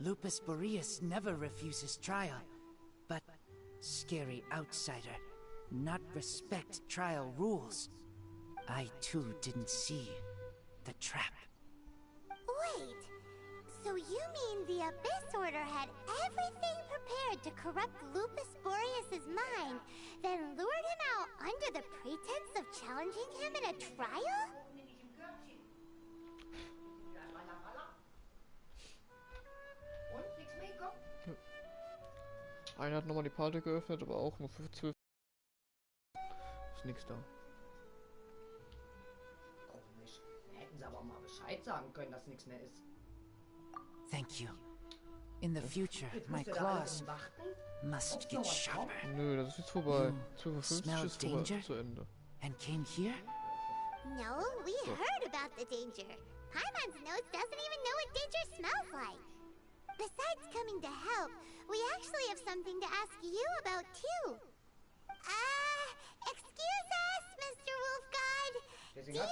Lupus Boreas never refuses trial, but scary outsider, not respect trial rules. I too didn't see the trap. Wait, so you mean the Abyss Order had everything prepared to corrupt Lupus Boreas' mind, then lured him out under the pretense of challenging him in a trial? Einer hat nochmal die Party geöffnet, aber auch nur für 12. Ist nix da. Komisch. Da hätten sie aber auch mal Bescheid sagen können, dass nichts mehr ist. Thank you. In the future, my claws must get sharper. Nö, das ist jetzt vorbei. You 12:50 smelled ist vorbei. danger? Zu Ende. And came here? No, we heard about the danger. Paimon's nose doesn't even know what danger smells like. Besides coming to help, we actually have something to ask you about too. Excuse us, Mr. Wolf God. Do you know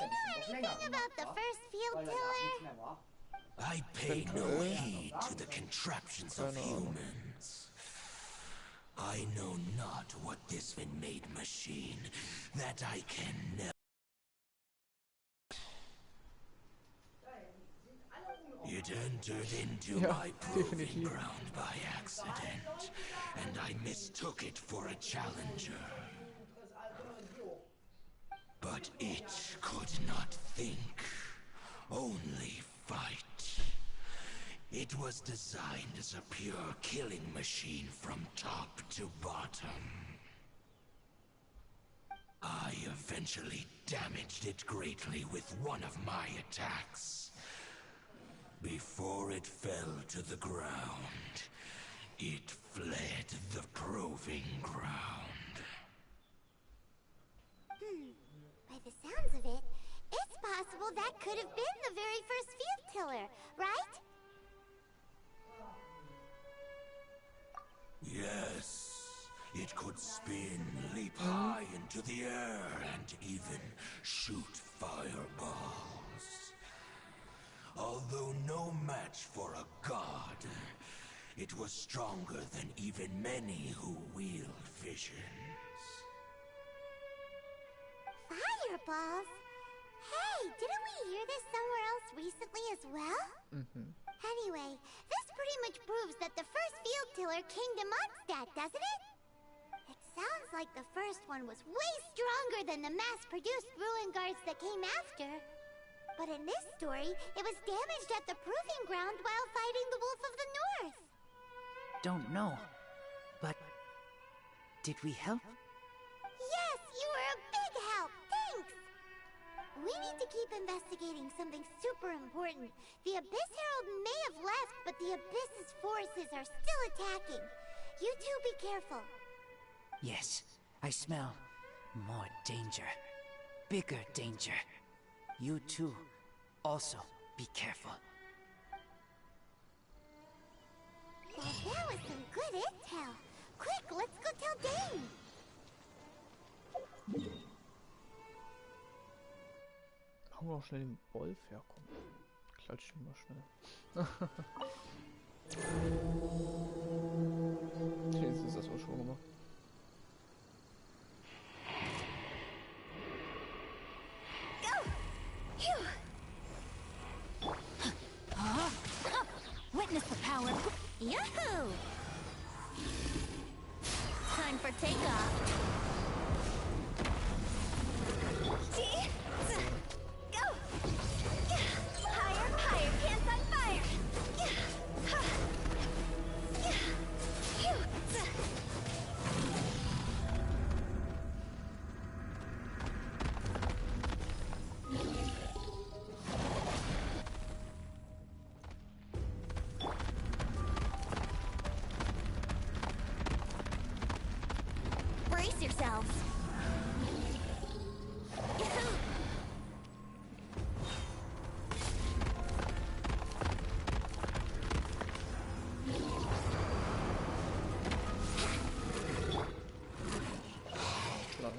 anything about the first field tiller? I pay no heed to the contraptions of humans. I know not what this man-made machine that I can never. It entered into my proving ground by accident, and I mistook it for a challenger. But it could not think, only fight. It was designed as a pure killing machine from top to bottom. I eventually damaged it greatly with one of my attacks. Before it fell to the ground, it fled the proving ground. By the sounds of it, it's possible that could have been the very first field tiller, right? Yes, it could spin, leap high into the air, and even shoot fireballs. Although no match for a god, it was stronger than even many who wield visions. Fireballs? Hey, didn't we hear this somewhere else recently as well? Anyway, this pretty much proves that the first field tiller came to Mondstadt, doesn't it? It sounds like the first one was way stronger than the mass-produced ruin guards that came after. But in this story, it was damaged at the proving ground while fighting the Wolf of the North. Don't know. But did we help? Yes, you were a big help. Thanks. We need to keep investigating something super important. The Abyss Herald may have left, but the Abyss's forces are still attacking. You two be careful. Yes, I smell more danger. Bigger danger. You too, also be careful. Well, that was some good intel. Quick, let's go tell Dane. Machen wir auch schnell den Wolf herkommen. Klatschen wir mal schnell. Jetzt ist das auch schon gemacht. Witness the power. Yahoo! Time for takeoff. Go! Higher, higher, pants on fire! Brace yourselves. Yahoo! Klar.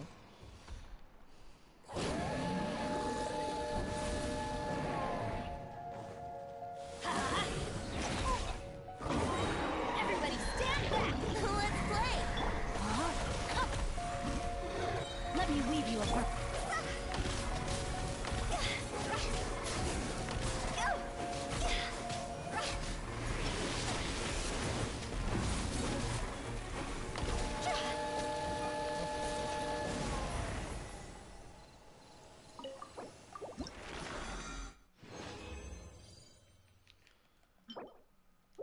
Everybody stand back! Let's play. Let me weave you a purpose.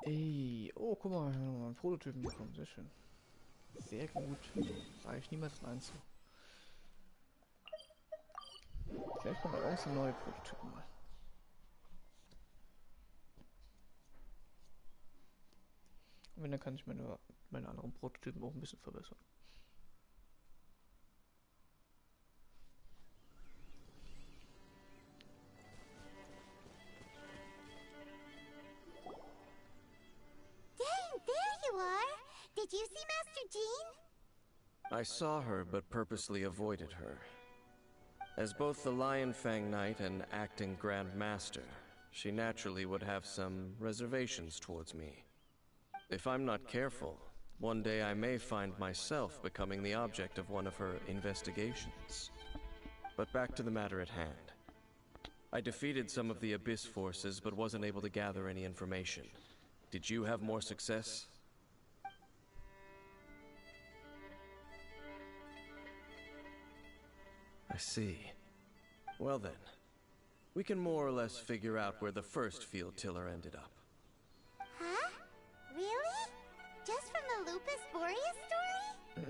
Ey, oh, guck mal, wir haben nochmal einen Prototypen bekommen, sehr schön. Sehr gut. Sage ich niemals Nein zu. Vielleicht kommen da irgendeine neue Prototypen mal. Und wenn, dann kann ich meine anderen Prototypen auch ein bisschen verbessern. Dang, there you are! Did you see Master Jean? I saw her, but purposely avoided her. As both the Lion Fang Knight and acting Grand Master, she naturally would have some reservations towards me. If I'm not careful, one day I may find myself becoming the object of one of her investigations. But back to the matter at hand. I defeated some of the Abyss forces, but wasn't able to gather any information. Did you have more success? I see. Well then, we can more or less figure out where the first field tiller ended up. Huh? Really? Just from the Lupus Boreas story?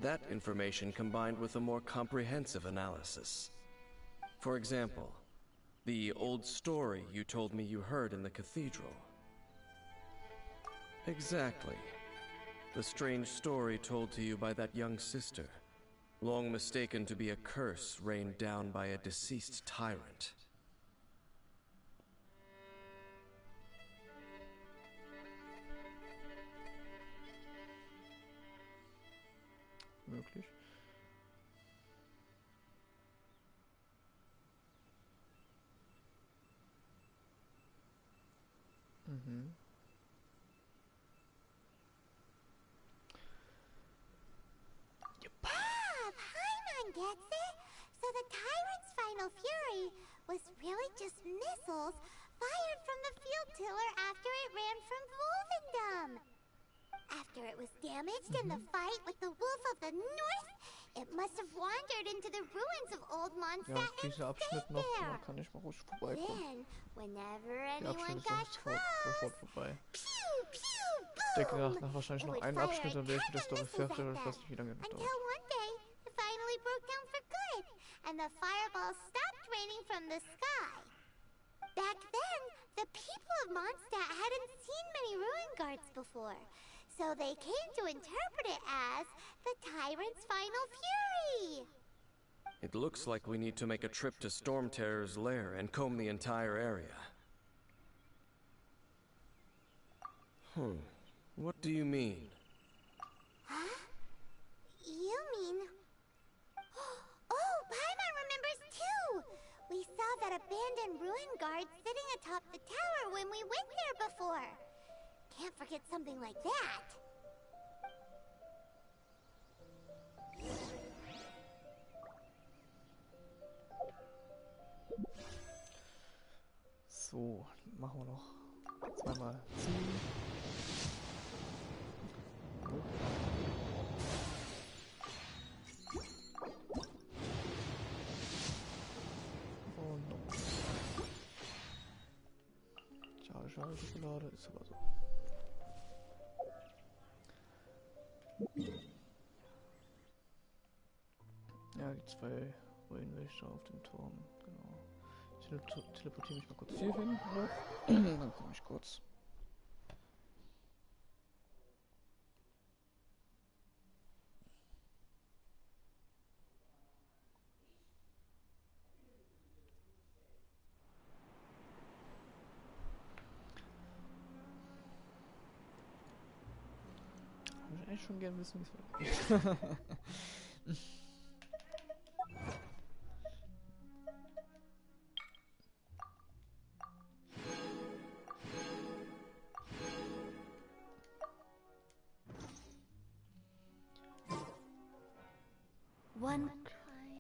That information combined with a more comprehensive analysis. For example, the old story you told me you heard in the cathedral. Exactly. The strange story told to you by that young sister, long mistaken to be a curse rained down by a deceased tyrant. Möglich. Mhm. Bob! Paimon gets it! So the Tyrant's final fury was really just missiles fired from the field tiller after it ran from Wolvendom. After it was damaged in the fight with the Wolf of the North, it must have wandered into the ruins of Old Ja, Mondstadt and dieser Abschnitt stayed noch, there. da kann ich mal ruhig vorbeikommen. Then, whenever Der anyone Abschnitt ist got sofort close, vorbei. pew, pew, Ich denke boom! nach wahrscheinlich It noch would einen fire Abschnitt, a dann wäre ich ton mit der of Story missiles fertig, aber at ich weiß them. nicht, wie lange das Until dauert. one day, it finally broke down for good, and the fireballs stopped raining from the sky. Back then, the people of Mondstadt hadn't seen many ruin guards before, so they came to interpret it as the Tyrant's final fury. It looks like we need to make a trip to Storm Terror's lair and comb the entire area. What do you mean? Huh? You mean... Oh, Paimon remembers too! We saw that abandoned ruin guard sitting atop the tower when we went there before. Can't forget something like that. So, machen wir noch zweimal ziehen. Und noch. Schade, schade, Schokolade ist aber so. Ja, die zwei Ruinenwächter auf dem Turm, genau. Ich teleportiere mich mal kurz hier hin noch. Dann komme ich kurz. Ich würde eigentlich schon gerne wissen, wie es weitergeht.